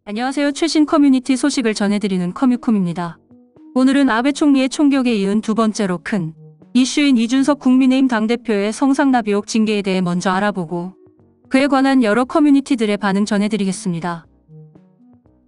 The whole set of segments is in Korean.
안녕하세요. 최신 커뮤니티 소식을 전해드리는 커뮤콤입니다. 오늘은 아베 총리의 총격에 이은 두 번째로 큰 이슈인 이준석 국민의힘 당대표의 성상납 의혹 징계에 대해 먼저 알아보고 그에 관한 여러 커뮤니티들의 반응 전해드리겠습니다.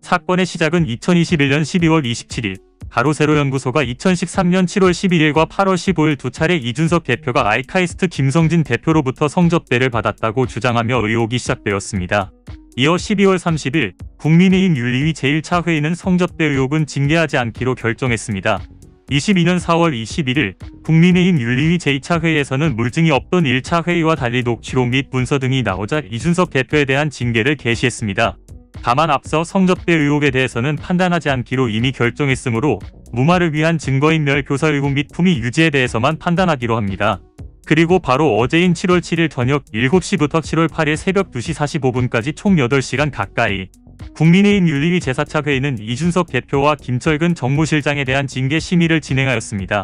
사건의 시작은 2021년 12월 27일 가로세로연구소가 2013년 7월 11일과 8월 15일 두 차례 이준석 대표가 아이카이스트 김성진 대표로부터 성접대를 받았다고 주장하며 의혹이 시작되었습니다. 이어 12월 30일 국민의힘 윤리위 제1차 회의는 성접대 의혹은 징계하지 않기로 결정했습니다. 22년 4월 21일 국민의힘 윤리위 제2차 회의에서는 물증이 없던 1차 회의와 달리 녹취록 및 문서 등이 나오자 이준석 대표에 대한 징계를 개시했습니다. 다만 앞서 성접대 의혹에 대해서는 판단하지 않기로 이미 결정했으므로 무마를 위한 증거인멸 교사 의혹 및 품위 유지에 대해서만 판단하기로 합니다. 그리고 바로 어제인 7월 7일 저녁 7시부터 7월 8일 새벽 2시 45분까지 총 8시간 가까이 국민의힘 윤리위 제4차 회의는 이준석 대표와 김철근 정무실장에 대한 징계 심의를 진행하였습니다.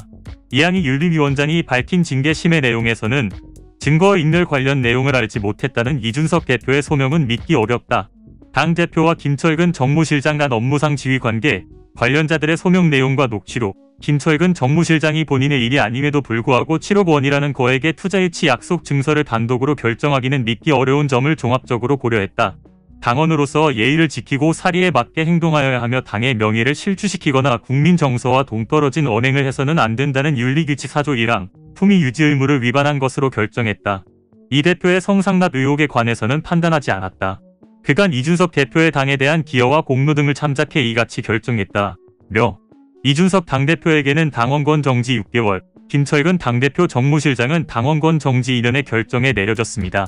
이항희 윤리위원장이 밝힌 징계 심의 내용에서는 증거인멸 관련 내용을 알지 못했다는 이준석 대표의 소명은 믿기 어렵다. 당대표와 김철근 정무실장 간 업무상 지휘관계, 관련자들의 소명 내용과 녹취록, 김철근 정무실장이 본인의 일이 아님에도 불구하고 7억 원이라는 거액의 투자유치 약속 증서를 단독으로 결정하기는 믿기 어려운 점을 종합적으로 고려했다. 당원으로서 예의를 지키고 사리에 맞게 행동하여야 하며 당의 명예를 실추시키거나 국민 정서와 동떨어진 언행을 해서는 안 된다는 윤리규칙 4조 1항, 품위 유지 의무를 위반한 것으로 결정했다. 이 대표의 성상납 의혹에 관해서는 판단하지 않았다. 그간 이준석 대표의 당에 대한 기여와 공로 등을 참작해 이같이 결정했다. 이준석 당대표에게는 당원권 정지 6개월, 김철근 당대표 정무실장은 당원권 정지 2년의 결정에 내려졌습니다.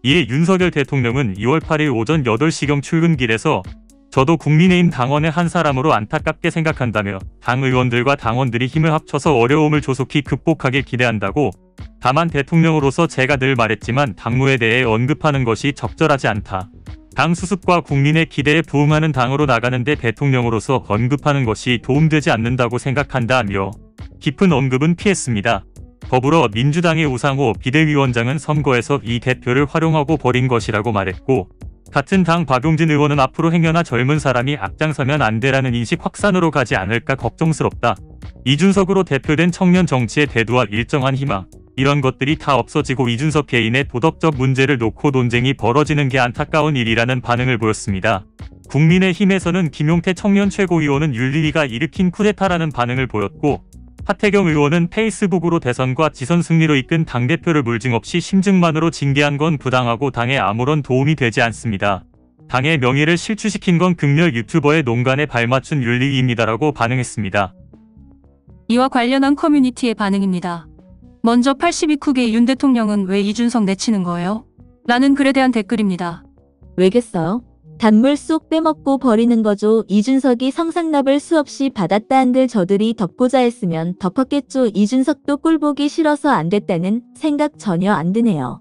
이에 윤석열 대통령은 2월 8일 오전 8시경 출근길에서 저도 국민의힘 당원의 한 사람으로 안타깝게 생각한다며 당 의원들과 당원들이 힘을 합쳐서 어려움을 조속히 극복하길 기대한다고, 다만 대통령으로서 제가 늘 말했지만 당무에 대해 언급하는 것이 적절하지 않다. 당 수습과 국민의 기대에 부응하는 당으로 나가는데 대통령으로서 언급하는 것이 도움되지 않는다고 생각한다며 깊은 언급은 피했습니다. 더불어 민주당의 우상호 비대위원장은 선거에서 이 대표를 활용하고 버린 것이라고 말했고, 같은 당 박용진 의원은 앞으로 행여나 젊은 사람이 앞장서면 안 되라는 인식 확산으로 가지 않을까 걱정스럽다. 이준석으로 대표된 청년 정치의 대두와 일정한 희망, 이런 것들이 다 없어지고 이준석 개인의 도덕적 문제를 놓고 논쟁이 벌어지는 게 안타까운 일이라는 반응을 보였습니다. 국민의힘에서는 김용태 청년 최고위원은 윤리위가 일으킨 쿠데타라는 반응을 보였고, 하태경 의원은 페이스북으로 대선과 지선 승리로 이끈 당대표를 물증 없이 심증만으로 징계한 건 부당하고 당에 아무런 도움이 되지 않습니다. 당의 명예를 실추시킨 건 극렬 유튜버의 농간에 발맞춘 윤리위입니다라고 반응했습니다. 이와 관련한 커뮤니티의 반응입니다. 먼저 82쿡의 윤 대통령은 왜 이준석 내치는 거예요? 라는 글에 대한 댓글입니다. 왜겠어요? 단물 쏙 빼먹고 버리는 거죠. 이준석이 성상납을 수없이 받았다 한들 저들이 덮고자 했으면 덮었겠죠. 이준석도 꼴보기 싫어서 안 됐다는 생각 전혀 안 드네요.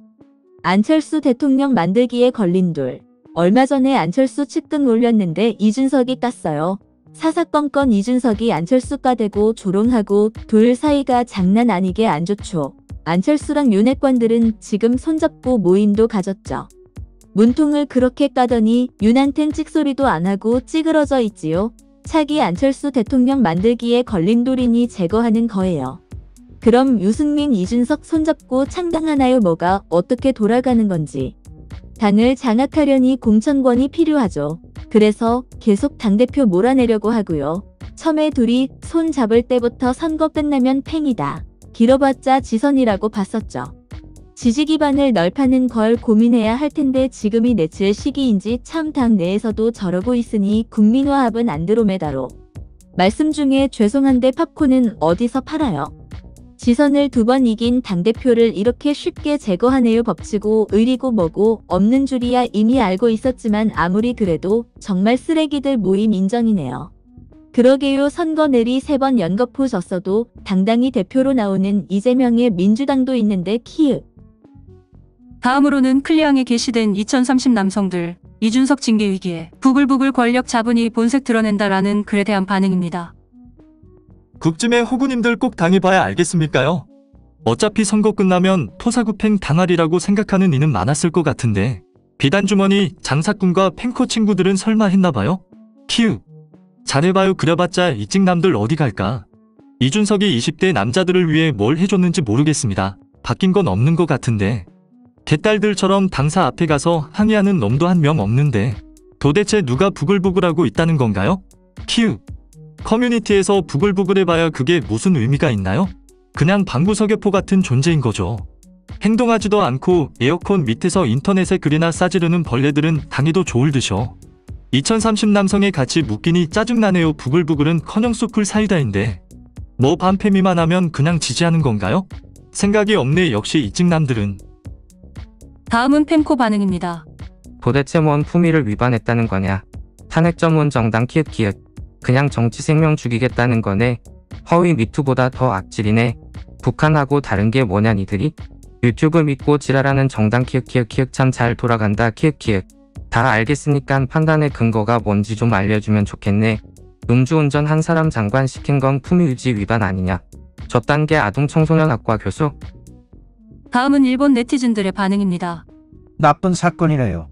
안철수 대통령 만들기에 걸린 돌. 얼마 전에 안철수 측근 올렸는데 이준석이 깠어요. 사사건건 이준석이 안철수 까대고 조롱하고 둘 사이가 장난 아니게 안 좋죠. 안철수랑 윤핵관들은 지금 손잡고 모임도 가졌죠. 문통을 그렇게 까더니 윤한텐 찍소리도 안 하고 찌그러져 있지요. 차기 안철수 대통령 만들기에 걸린 돌이니 제거하는 거예요. 그럼 유승민 이준석 손잡고 창당하나요? 뭐가 어떻게 돌아가는 건지. 당을 장악하려니 공천권이 필요하죠. 그래서 계속 당대표 몰아내려고 하고요. 처음에 둘이 손 잡을 때부터 선거 끝나면 팽이다. 길어봤자 지선이라고 봤었죠. 지지 기반을 넓히는 걸 고민해야 할 텐데 지금이 내칠 시기인지 참 당 내에서도 저러고 있으니 국민화합은 안드로메다로. 말씀 중에 죄송한데 팝콘은 어디서 팔아요? 지선을 2번 이긴 당대표를 이렇게 쉽게 제거하네요. 법치고 의리고 뭐고 없는 줄이야 이미 알고 있었지만 아무리 그래도 정말 쓰레기들 모임 인정이네요. 그러게요. 선거 내리 3번 연거푸 졌어도 당당히 대표로 나오는 이재명의 민주당도 있는데 키읔. 다음으로는 클리앙에 게시된 2030 남성들 이준석 징계 위기에 부글부글 권력 자본이 본색 드러낸다라는 글에 대한 반응입니다. 국쯤에 호구님들 꼭 당해봐야 알겠습니까요? 어차피 선거 끝나면 토사구팽 당하리라고 생각하는 이는 많았을 것 같은데 비단주머니 장사꾼과 팬코 친구들은 설마 했나봐요? 키읔. 잘해봐요. 그려봤자 이직남들 어디 갈까? 이준석이 20대 남자들을 위해 뭘 해줬는지 모르겠습니다. 바뀐 건 없는 것 같은데. 개딸들처럼 당사 앞에 가서 항의하는 놈도 한 명 없는데 도대체 누가 부글부글하고 있다는 건가요? 키읔. 커뮤니티에서 부글부글해봐야 그게 무슨 의미가 있나요? 그냥 방구석여포 같은 존재인 거죠. 행동하지도 않고 에어컨 밑에서 인터넷에 글이나 싸지르는 벌레들은 당해도 좋을 듯이요. 2030 남성의 가치 묶이니 짜증나네요. 부글부글은 커녕 쑥풀 사이다인데 뭐 반패미만 하면 그냥 지지하는 건가요? 생각이 없네. 역시 이직남들은. 다음은 펜코 반응입니다. 도대체 뭔 품위를 위반했다는 거냐. 탄핵 전문 정당 키읔키읔. 그냥 정치 생명 죽이겠다는 거네. 허위 미투보다 더 악질이네. 북한하고 다른 게 뭐냐 니들이. 유튜브 믿고 지랄하는 정당 키읔키읔키읔 참 잘 돌아간다 키읔키읔. 다 알겠으니까 판단의 근거가 뭔지 좀 알려주면 좋겠네. 음주운전 한 사람 장관 시킨 건 품위유지 위반 아니냐. 저딴 게 아동청소년학과 교수? 다음은 일본 네티즌들의 반응입니다. 나쁜 사건이네요.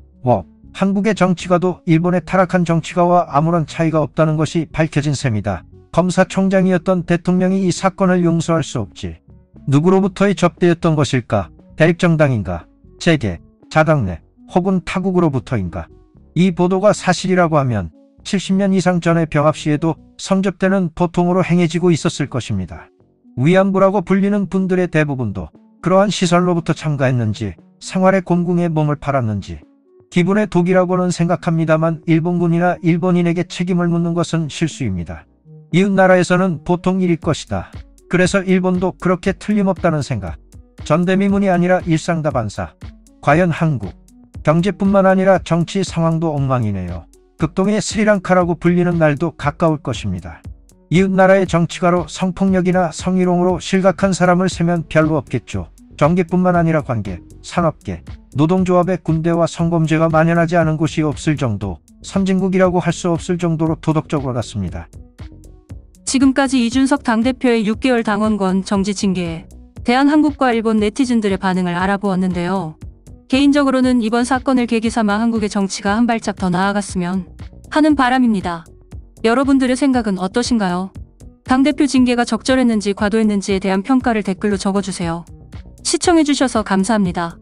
한국의 정치가도 일본의 타락한 정치가와 아무런 차이가 없다는 것이 밝혀진 셈이다. 검사총장이었던 대통령이 이 사건을 용서할 수 없지. 누구로부터의 접대였던 것일까? 대립정당인가? 재계, 자당내, 혹은 타국으로부터인가? 이 보도가 사실이라고 하면 70년 이상 전의 병합 시에도 성접대는 보통으로 행해지고 있었을 것입니다. 위안부라고 불리는 분들의 대부분도 그러한 시설로부터 참가했는지 생활의 곤궁에 몸을 팔았는지 기분의 독이라고는 생각합니다만 일본군이나 일본인에게 책임을 묻는 것은 실수입니다. 이웃나라에서는 보통 일일 것이다. 그래서 일본도 그렇게 틀림없다는 생각. 전대미문이 아니라 일상다반사. 과연 한국 경제뿐만 아니라 정치 상황도 엉망이네요. 극동의 스리랑카라고 불리는 날도 가까울 것입니다. 이웃나라의 정치가로 성폭력이나 성희롱으로 실각한 사람을 세면 별로 없겠죠. 정계뿐만 아니라 관계, 산업계, 노동조합의 군대와 성범죄가 만연하지 않은 곳이 없을 정도, 선진국이라고 할 수 없을 정도로 도덕적으로 같습니다. 지금까지 이준석 당대표의 6개월 당원권 정지 징계에 대한 한국과 일본 네티즌들의 반응을 알아보았는데요. 개인적으로는 이번 사건을 계기 삼아 한국의 정치가 한 발짝 더 나아갔으면 하는 바람입니다. 여러분들의 생각은 어떠신가요? 당대표 징계가 적절했는지 과도했는지에 대한 평가를 댓글로 적어주세요. 시청해주셔서 감사합니다.